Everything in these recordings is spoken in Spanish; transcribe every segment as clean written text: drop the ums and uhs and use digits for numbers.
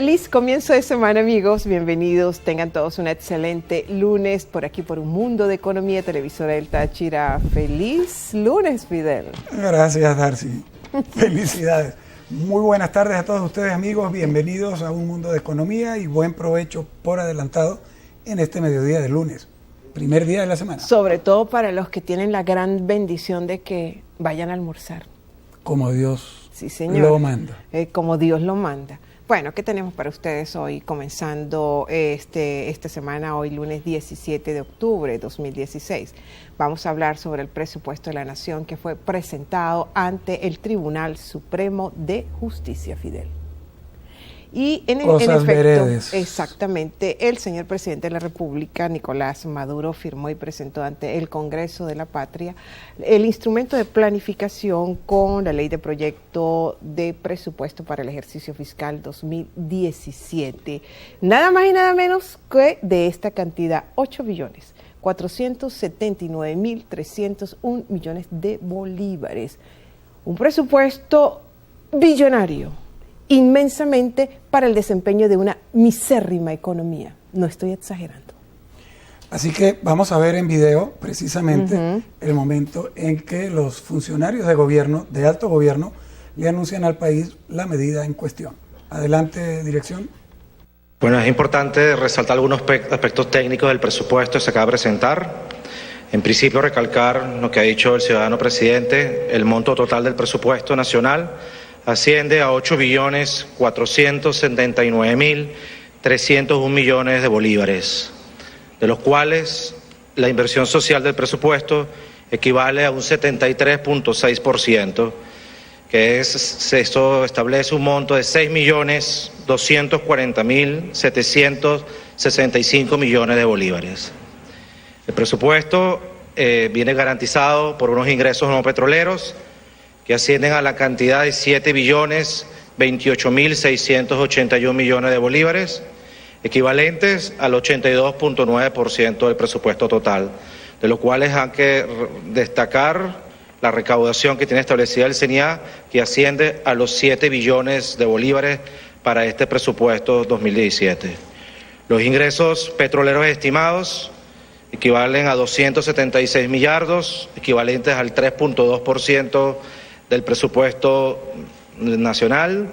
Feliz comienzo de semana, amigos. Bienvenidos. Tengan todos un excelente lunes por aquí, por Un Mundo de Economía, televisora del Táchira. Feliz lunes, Fidel. Gracias, Darcy. Felicidades. Muy buenas tardes a todos ustedes, amigos. Bienvenidos a Un Mundo de Economía y buen provecho por adelantado en este mediodía de lunes, primer día de la semana. Sobre todo para los que tienen la gran bendición de que vayan a almorzar. Como Dios lo manda. Como Dios lo manda. Bueno, ¿qué tenemos para ustedes hoy, comenzando esta semana, hoy lunes 17 de octubre de 2016? Vamos a hablar sobre el presupuesto de la Nación que fue presentado ante el Tribunal Supremo de Justicia, Fidel. Y en efecto, veredes. Exactamente, el señor presidente de la República, Nicolás Maduro, firmó y presentó ante el Congreso de la Patria el instrumento de planificación con la ley de proyecto de presupuesto para el ejercicio fiscal 2017. Nada más y nada menos que de esta cantidad, 8.479.301 millones de bolívares. Un presupuesto billonario, inmensamente para el desempeño de una misérrima economía. No estoy exagerando. Así que vamos a ver en video precisamente el momento en que los funcionarios de gobierno, de alto gobierno, le anuncian al país la medida en cuestión. Adelante, dirección. Bueno, es importante resaltar algunos aspectos técnicos del presupuesto que se acaba de presentar. En principio, recalcar lo que ha dicho el ciudadano presidente: el monto total del presupuesto nacional asciende a 8.479.301 millones de bolívares, de los cuales la inversión social del presupuesto equivale a un 73.6%, que esto establece un monto de 6.240.765 millones de bolívares. El presupuesto viene garantizado por unos ingresos no petroleros que ascienden a la cantidad de 7.028.681 millones de bolívares, equivalentes al 82.9% del presupuesto total, de los cuales hay que destacar la recaudación que tiene establecida el CENIA, que asciende a los 7 billones de bolívares para este presupuesto 2017. Los ingresos petroleros estimados equivalen a 276 millardos, equivalentes al 3.2% del presupuesto nacional,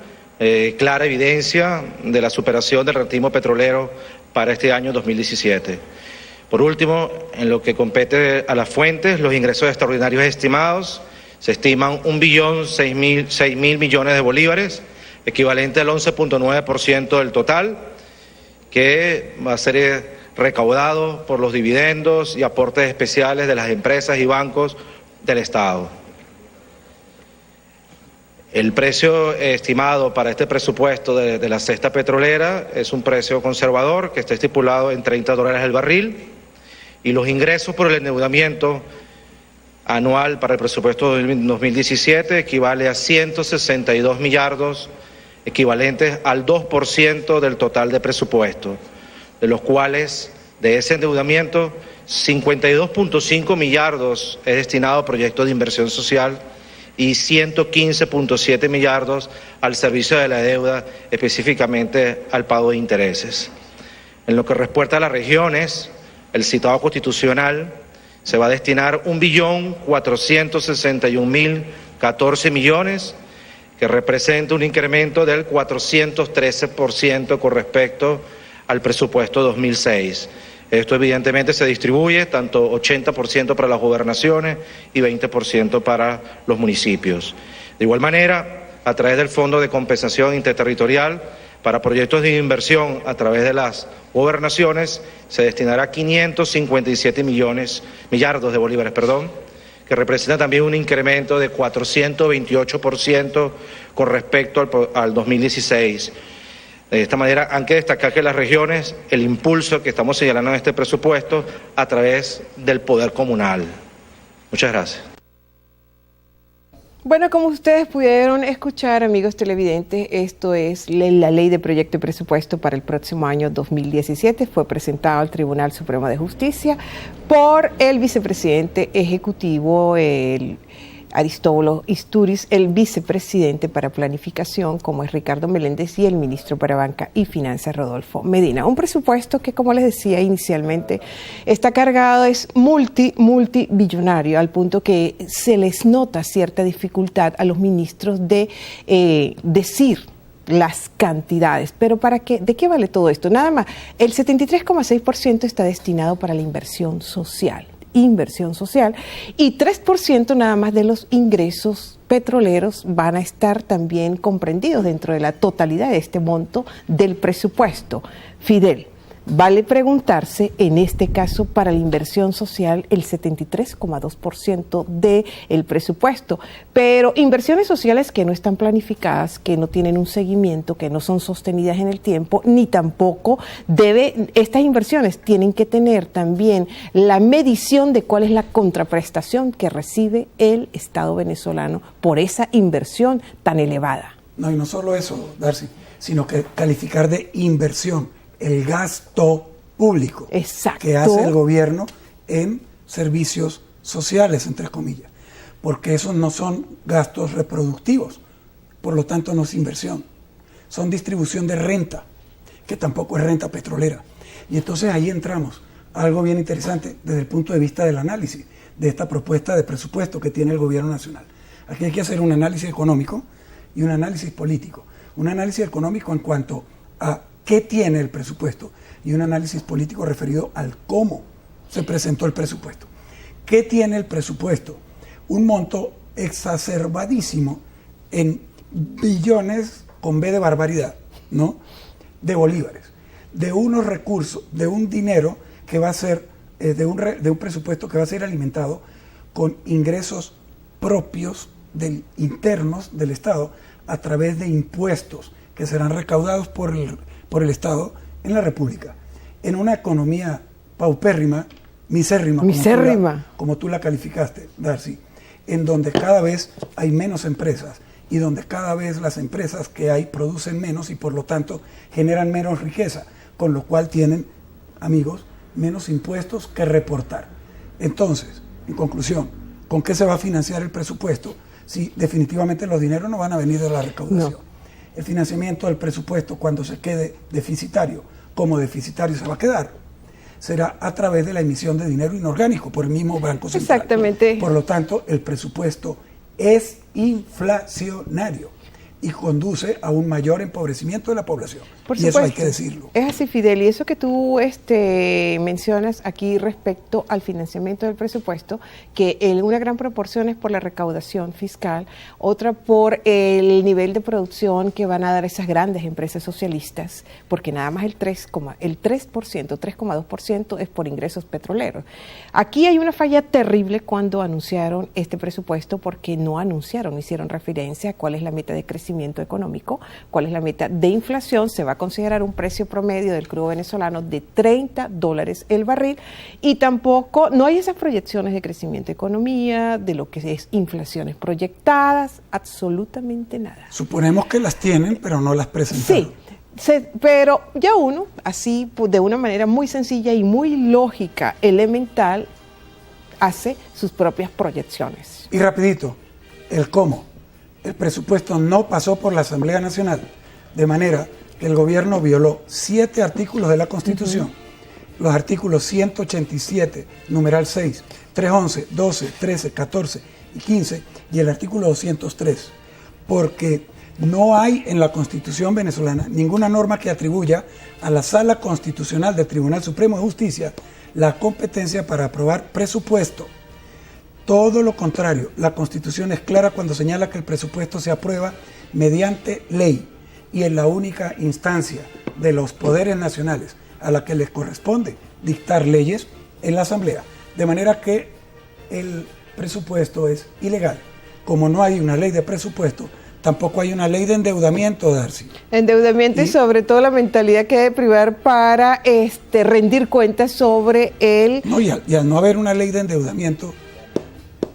clara evidencia de la superación del rentismo petrolero para este año 2017. Por último, en lo que compete a las fuentes, los ingresos extraordinarios estimados se estiman 1.006.000 millones de bolívares, equivalente al 11.9% del total, que va a ser recaudado por los dividendos y aportes especiales de las empresas y bancos del Estado. El precio estimado para este presupuesto de la cesta petrolera es un precio conservador que está estipulado en $30 el barril, y los ingresos por el endeudamiento anual para el presupuesto de 2017 equivale a 162 millardos, equivalentes al 2% del total de presupuesto, de los cuales de ese endeudamiento 52.5 millardos es destinado a proyectos de inversión social y 115.7 millardos al servicio de la deuda, específicamente al pago de intereses. En lo que respecta a las regiones, el citado constitucional se va a destinar 1.461.014 millones, que representa un incremento del 413% con respecto al presupuesto 2006. Esto evidentemente se distribuye tanto 80% para las gobernaciones y 20% para los municipios. De igual manera, a través del Fondo de Compensación Interterritorial para proyectos de inversión a través de las gobernaciones, se destinará 557 millardos de bolívares, que representa también un incremento de 428% con respecto al 2016. De esta manera, hay que destacar que las regiones, el impulso que estamos señalando en este presupuesto a través del poder comunal. Muchas gracias. Bueno, como ustedes pudieron escuchar, amigos televidentes, esto es la ley de proyecto y presupuesto para el próximo año 2017. Fue presentado al Tribunal Supremo de Justicia por el vicepresidente ejecutivo, el Aristóbulo Istúriz, el vicepresidente para planificación, como es Ricardo Meléndez, y el ministro para Banca y Finanzas, Rodolfo Medina. Un presupuesto que, como les decía inicialmente, está cargado, es multibillonario, al punto que se les nota cierta dificultad a los ministros de decir las cantidades. Pero ¿para qué? ¿De qué vale todo esto? Nada más, el 73,6% está destinado para la inversión social, y 3% nada más de los ingresos petroleros van a estar también comprendidos dentro de la totalidad de este monto del presupuesto. Fidel, vale preguntarse, en este caso, para la inversión social, el 73,2% del presupuesto, pero inversiones sociales que no están planificadas, que no tienen un seguimiento, que no son sostenidas en el tiempo, ni tampoco estas inversiones tienen que tener también la medición de cuál es la contraprestación que recibe el Estado venezolano por esa inversión tan elevada. No, y no solo eso, Darcy, sino que calificar de inversión el gasto público. Exacto. Que hace el gobierno en servicios sociales, entre comillas, porque esos no son gastos reproductivos, por lo tanto no es inversión, son distribución de renta, que tampoco es renta petrolera. Y entonces ahí entramos a algo bien interesante desde el punto de vista del análisis de esta propuesta de presupuesto que tiene el gobierno nacional. Aquí hay que hacer un análisis económico y un análisis político. Un análisis económico en cuanto a qué tiene el presupuesto y un análisis político referido al cómo se presentó el presupuesto. ¿Qué tiene el presupuesto? Un monto exacerbadísimo en billones, con B de barbaridad, ¿no?, de bolívares, de unos recursos, de un dinero que va a ser, de un presupuesto que va a ser alimentado con ingresos propios internos del Estado a través de impuestos que serán recaudados por el Estado en la República, en una economía paupérrima, misérrima. Como tú la calificaste, Darcy, en donde cada vez hay menos empresas y donde cada vez las empresas que hay producen menos y por lo tanto generan menos riqueza, con lo cual tienen, amigos, menos impuestos que reportar. Entonces, en conclusión, ¿con qué se va a financiar el presupuesto si definitivamente los dineros no van a venir de la recaudación? No. El financiamiento del presupuesto, cuando se quede deficitario, como deficitario se va a quedar, será a través de la emisión de dinero inorgánico por el mismo Banco Central. Exactamente. Por lo tanto, el presupuesto es inflacionario y conduce a un mayor empobrecimiento de la población. Por y supuesto, eso hay que decirlo. Es así, Fidel, y eso que tú mencionas aquí respecto al financiamiento del presupuesto, que una gran proporción es por la recaudación fiscal, otra por el nivel de producción que van a dar esas grandes empresas socialistas, porque nada más el 3,2% es por ingresos petroleros. Aquí hay una falla terrible cuando anunciaron este presupuesto, porque no hicieron referencia a cuál es la meta de crecimiento económico, cuál es la meta de inflación. Se va a considerar un precio promedio del crudo venezolano de $30 el barril, y tampoco no hay esas proyecciones de crecimiento de economía, de lo que es inflaciones proyectadas, absolutamente nada. Suponemos que las tienen, pero no las presentaron. Sí, pero ya uno, así de una manera muy sencilla y muy lógica, elemental, hace sus propias proyecciones. Y rapidito, el cómo. El presupuesto no pasó por la Asamblea Nacional, de manera que el gobierno violó 7 artículos de la Constitución, los artículos 187, numeral 6, 311, 12, 13, 14 y 15, y el artículo 203, porque no hay en la Constitución venezolana ninguna norma que atribuya a la Sala Constitucional del Tribunal Supremo de Justicia la competencia para aprobar presupuesto. Todo lo contrario, la Constitución es clara cuando señala que el presupuesto se aprueba mediante ley y es la única instancia de los poderes nacionales a la que les corresponde dictar leyes en la Asamblea. De manera que el presupuesto es ilegal. Como no hay una ley de presupuesto, tampoco hay una ley de endeudamiento, Darcy. Endeudamiento y sobre todo la mentalidad que debe privar para rendir cuentas sobre el... No, y al no haber una ley de endeudamiento,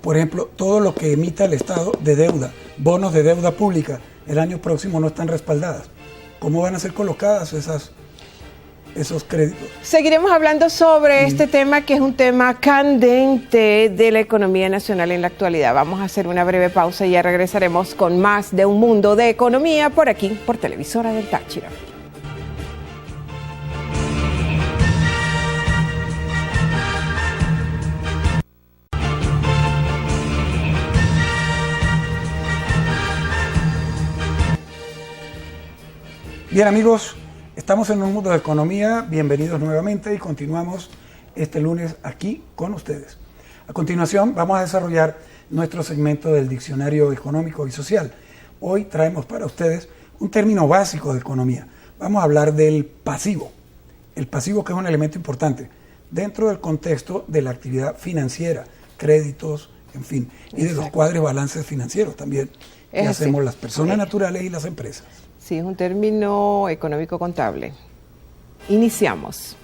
por ejemplo, todo lo que emita el Estado de deuda, bonos de deuda pública, el año próximo no están respaldadas. ¿Cómo van a ser colocadas esos créditos. Seguiremos hablando sobre este tema, que es un tema candente de la economía nacional en la actualidad. Vamos a hacer una breve pausa y ya regresaremos con más de Un Mundo de Economía por aquí, por Televisora del Táchira. Bien, amigos, estamos en Un Mundo de Economía, bienvenidos nuevamente y continuamos este lunes aquí con ustedes. A continuación vamos a desarrollar nuestro segmento del Diccionario Económico y Social. Hoy traemos para ustedes un término básico de economía. Vamos a hablar del pasivo. El pasivo, que es un elemento importante dentro del contexto de la actividad financiera, créditos, en fin, y de los cuadros balances financieros también que hacemos las personas naturales y las empresas. Sí, es un término económico contable. Iniciamos.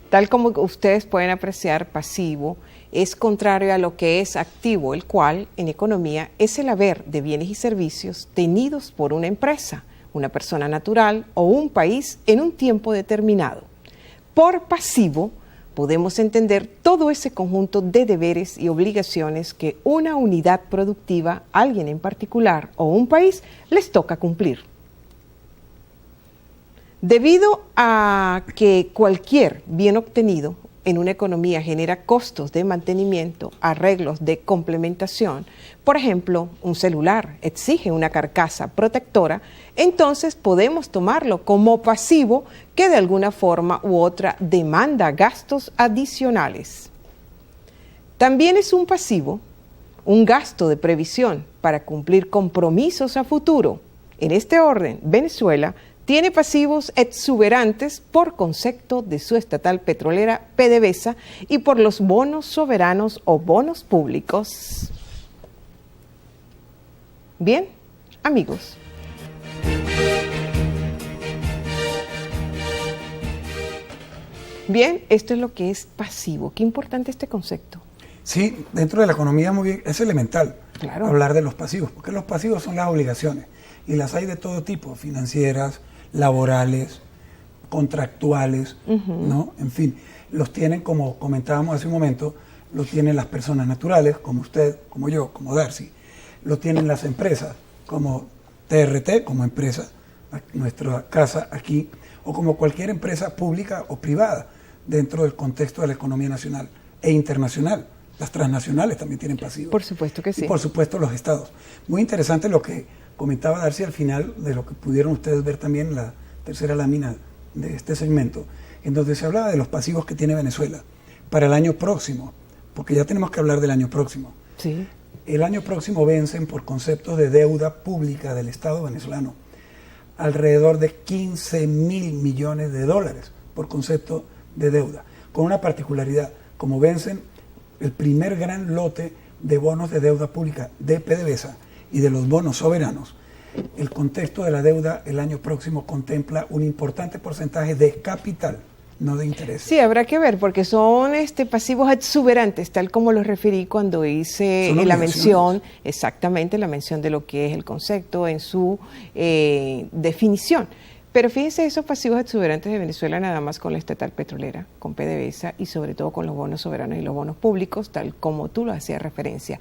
Tal como ustedes pueden apreciar, pasivo es contrario a lo que es activo, el cual en economía es el haber de bienes y servicios tenidos por una empresa, una persona natural o un país en un tiempo determinado. Por pasivo podemos entender todo ese conjunto de deberes y obligaciones que una unidad productiva, alguien en particular o un país les toca cumplir. Debido a que cualquier bien obtenido en una economía genera costos de mantenimiento, arreglos de complementación, por ejemplo, un celular exige una carcasa protectora, entonces podemos tomarlo como pasivo que de alguna forma u otra demanda gastos adicionales. También es un pasivo un gasto de previsión para cumplir compromisos a futuro. En este orden, Venezuela tiene pasivos exuberantes por concepto de su estatal petrolera PDVSA y por los bonos soberanos o bonos públicos. Bien, amigos. Bien, esto es lo que es pasivo. Qué importante este concepto. Sí, dentro de la economía es elemental hablar de los pasivos, porque los pasivos son las obligaciones y las hay de todo tipo, financieras, laborales, contractuales, ¿no? En fin, los tienen, como comentábamos hace un momento, los tienen las personas naturales, como usted, como yo, como Darcy, los tienen las empresas, como TRT, como empresa, nuestra casa aquí, o como cualquier empresa pública o privada dentro del contexto de la economía nacional e internacional. Las transnacionales también tienen pasivos. Por supuesto que sí. Y por supuesto los estados. Muy interesante lo que comentaba Darcy al final, de lo que pudieron ustedes ver también en la tercera lámina de este segmento, en donde se hablaba de los pasivos que tiene Venezuela para el año próximo, porque ya tenemos que hablar del año próximo. Sí. El año próximo vencen, por conceptos de deuda pública del Estado venezolano, alrededor de 15.000 millones de dólares por concepto de deuda, con una particularidad: como vencen el primer gran lote de bonos de deuda pública de PDVSA y de los bonos soberanos, el contexto de la deuda el año próximo contempla un importante porcentaje de capital, no de interés. Sí, habrá que ver, porque son pasivos exuberantes, tal como los referí cuando hice la mención, exactamente la mención de lo que es el concepto en su definición. Pero fíjense, esos pasivos exuberantes de Venezuela nada más con la estatal petrolera, con PDVSA y sobre todo con los bonos soberanos y los bonos públicos, tal como tú lo hacías referencia.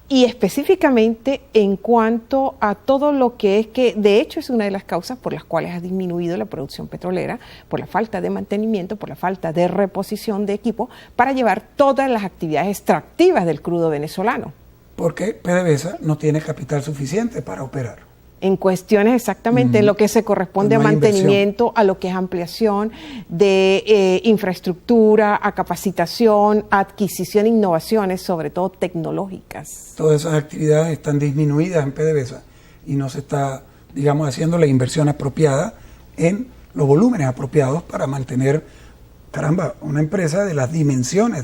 Y específicamente en cuanto a todo lo que es que, de hecho, es una de las causas por las cuales ha disminuido la producción petrolera, por la falta de mantenimiento, por la falta de reposición de equipo para llevar todas las actividades extractivas del crudo venezolano. Porque PDVSA no tiene capital suficiente para operar. En cuestiones exactamente en lo que se corresponde a mantenimiento, a lo que es ampliación de infraestructura, a capacitación, a adquisición e innovaciones, sobre todo tecnológicas. Todas esas actividades están disminuidas en PDVSA y no se está, digamos, haciendo la inversión apropiada en los volúmenes apropiados para mantener, caramba, una empresa de las dimensiones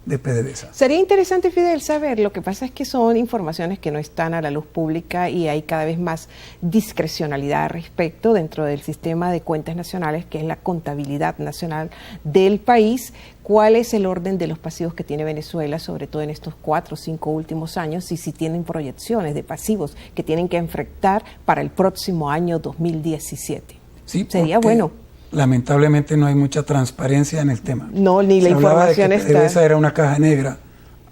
de PDVSA. Sería interesante, Fidel, saber, lo que pasa es que son informaciones que no están a la luz pública y hay cada vez más discrecionalidad al respecto dentro del sistema de cuentas nacionales, que es la contabilidad nacional del país. ¿Cuál es el orden de los pasivos que tiene Venezuela, sobre todo en estos 4 o 5 últimos años, y si tienen proyecciones de pasivos que tienen que enfrentar para el próximo año 2017? Sí, sería bueno. Lamentablemente no hay mucha transparencia en el tema. No, ni la información está. PDVSA era una caja negra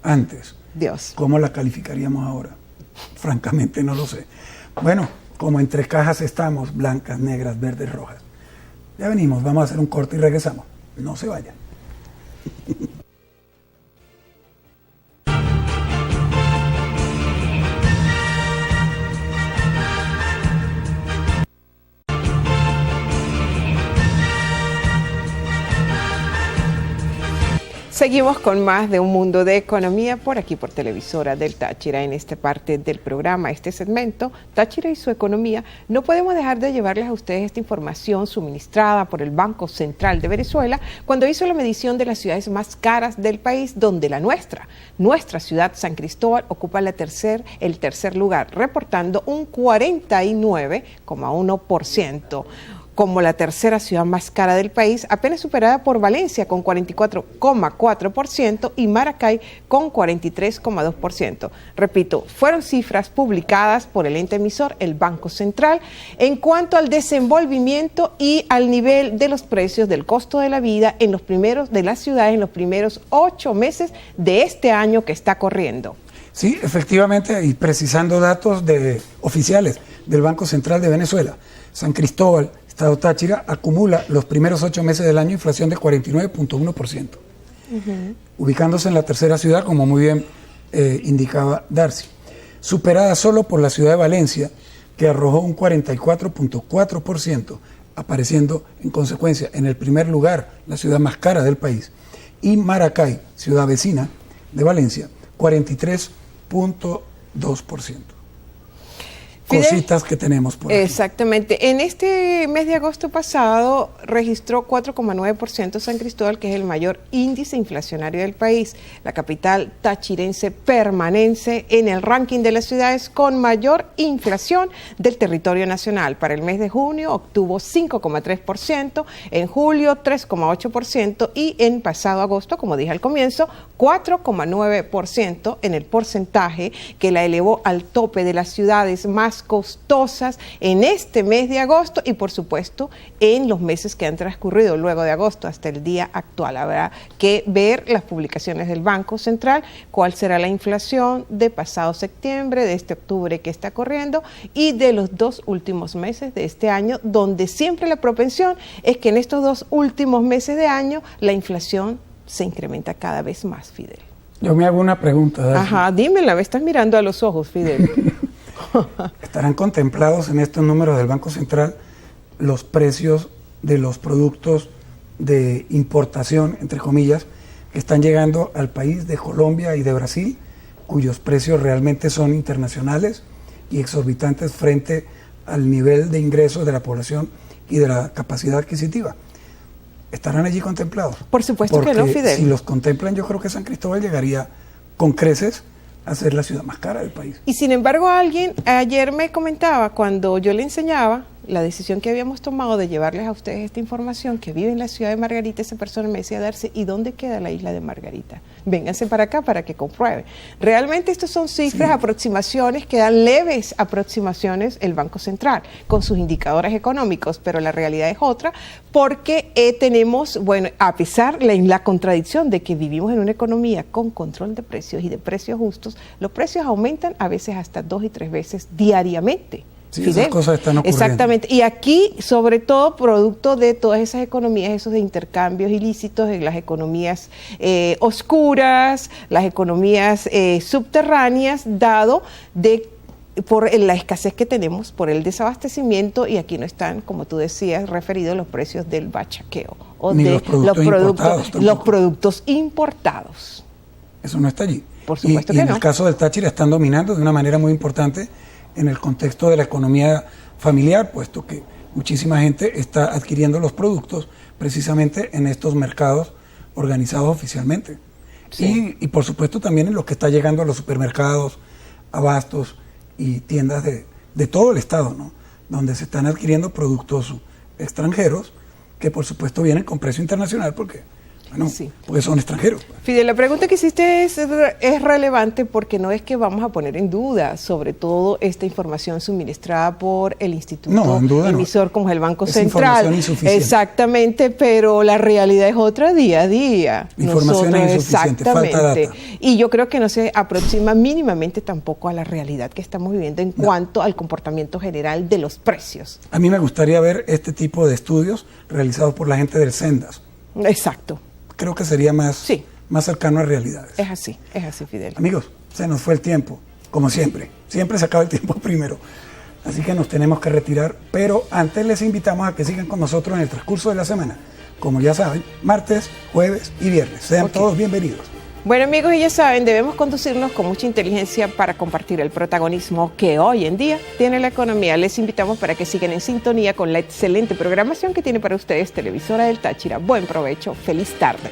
antes. Dios. ¿Cómo la calificaríamos ahora? Francamente no lo sé. Bueno, como entre cajas estamos, blancas, negras, verdes, rojas. Ya venimos, vamos a hacer un corte y regresamos. No se vayan. Seguimos con más de Un Mundo de Economía por aquí por Televisora del Táchira. En esta parte del programa, este segmento, Táchira y su economía, no podemos dejar de llevarles a ustedes esta información suministrada por el Banco Central de Venezuela cuando hizo la medición de las ciudades más caras del país, donde nuestra ciudad, San Cristóbal, ocupa el tercer lugar, reportando un 49,1%. Como la tercera ciudad más cara del país, apenas superada por Valencia con 44,4% y Maracay con 43,2%. Repito, fueron cifras publicadas por el ente emisor, el Banco Central, en cuanto al desenvolvimiento y al nivel de los precios del costo de la vida de las ciudades en los primeros 8 meses de este año que está corriendo. Sí, efectivamente, y precisando datos oficiales del Banco Central de Venezuela, San Cristóbal, Estado Táchira, acumula los primeros 8 meses del año inflación de 49,1%, ubicándose en la tercera ciudad, como muy bien indicaba Darcy, superada solo por la ciudad de Valencia, que arrojó un 44,4%, apareciendo en consecuencia en el primer lugar, la ciudad más cara del país, y Maracay, ciudad vecina de Valencia, 43,2%. Cositas que tenemos por aquí. Exactamente. En este mes de agosto pasado registró 4,9% San Cristóbal, que es el mayor índice inflacionario del país. La capital tachirense permanece en el ranking de las ciudades con mayor inflación del territorio nacional. Para el mes de junio obtuvo 5,3%, en julio 3,8% y en pasado agosto, como dije al comienzo, 4,9% en el porcentaje que la elevó al tope de las ciudades más costosas en este mes de agosto y por supuesto en los meses que han transcurrido luego de agosto hasta el día actual. Habrá que ver las publicaciones del Banco Central, cuál será la inflación de pasado septiembre, de este octubre que está corriendo y de los 2 últimos meses de este año, donde siempre la propensión es que en estos 2 últimos meses de año la inflación se incrementa cada vez más, Fidel. Yo me hago una pregunta, Darcy. Ajá, dímela, me estás mirando a los ojos, Fidel. ¿Estarán contemplados en estos números del Banco Central los precios de los productos de importación, entre comillas, que están llegando al país de Colombia y de Brasil, cuyos precios realmente son internacionales y exorbitantes frente al nivel de ingresos de la población y de la capacidad adquisitiva? ¿Estarán allí contemplados? Por supuesto que no, Fidel. Si los contemplan, yo creo que San Cristóbal llegaría con creces a ser la ciudad más cara del país. Y sin embargo, alguien ayer me comentaba, cuando yo le enseñaba la decisión que habíamos tomado de llevarles a ustedes esta información, que vive en la ciudad de Margarita, esa persona me decía, Darcy, ¿y dónde queda la isla de Margarita? Vénganse para acá para que comprueben. Realmente estas son cifras, sí, aproximaciones que dan leves aproximaciones el Banco Central con sus indicadores económicos, pero la realidad es otra, porque tenemos, bueno, a pesar de la contradicción de que vivimos en una economía con control de precios y de precios justos, los precios aumentan a veces hasta 2 y 3 veces diariamente. Sí, esas cosas están ocurriendo. Exactamente. Y aquí, sobre todo, producto de todas esas economías, esos de intercambios ilícitos, de las economías oscuras, las economías subterráneas, dado por la escasez que tenemos, por el desabastecimiento, y aquí no están, como tú decías, referidos los precios del bachaqueo o ni de los productos importados. Eso no está allí. Por supuesto y que en no. el caso del Táchira están dominando de una manera muy importante en el contexto de la economía familiar, puesto que muchísima gente está adquiriendo los productos precisamente en estos mercados organizados oficialmente. Sí. Y por supuesto también en lo que está llegando a los supermercados, abastos y tiendas de todo el estado, ¿no? Donde se están adquiriendo productos extranjeros que por supuesto vienen con precio internacional porque, bueno, Sí. porque son extranjeros. Fidel, la pregunta que hiciste es relevante porque no es que vamos a poner en duda sobre todo esta información suministrada por el instituto No, en duda emisor no. como es el Banco Es Central. información insuficiente. Exactamente, pero la realidad es otra día a día. Información es insuficiente, falta data. Y yo creo que no se aproxima mínimamente tampoco a la realidad que estamos viviendo en cuanto al comportamiento general de los precios. A mí me gustaría ver este tipo de estudios realizados por la gente del Sendas. Exacto. Creo que sería más, Sí. más cercano a realidades. Es así, Fidel. Amigos, se nos fue el tiempo, como siempre. Siempre se acaba el tiempo primero. Así que nos tenemos que retirar, pero antes les invitamos a que sigan con nosotros en el transcurso de la semana. Como ya saben, martes, jueves y viernes. Sean todos bienvenidos. Bueno, amigos, y ya saben, debemos conducirnos con mucha inteligencia para compartir el protagonismo que hoy en día tiene la economía. Les invitamos para que sigan en sintonía con la excelente programación que tiene para ustedes Televisora del Táchira. Buen provecho, feliz tarde.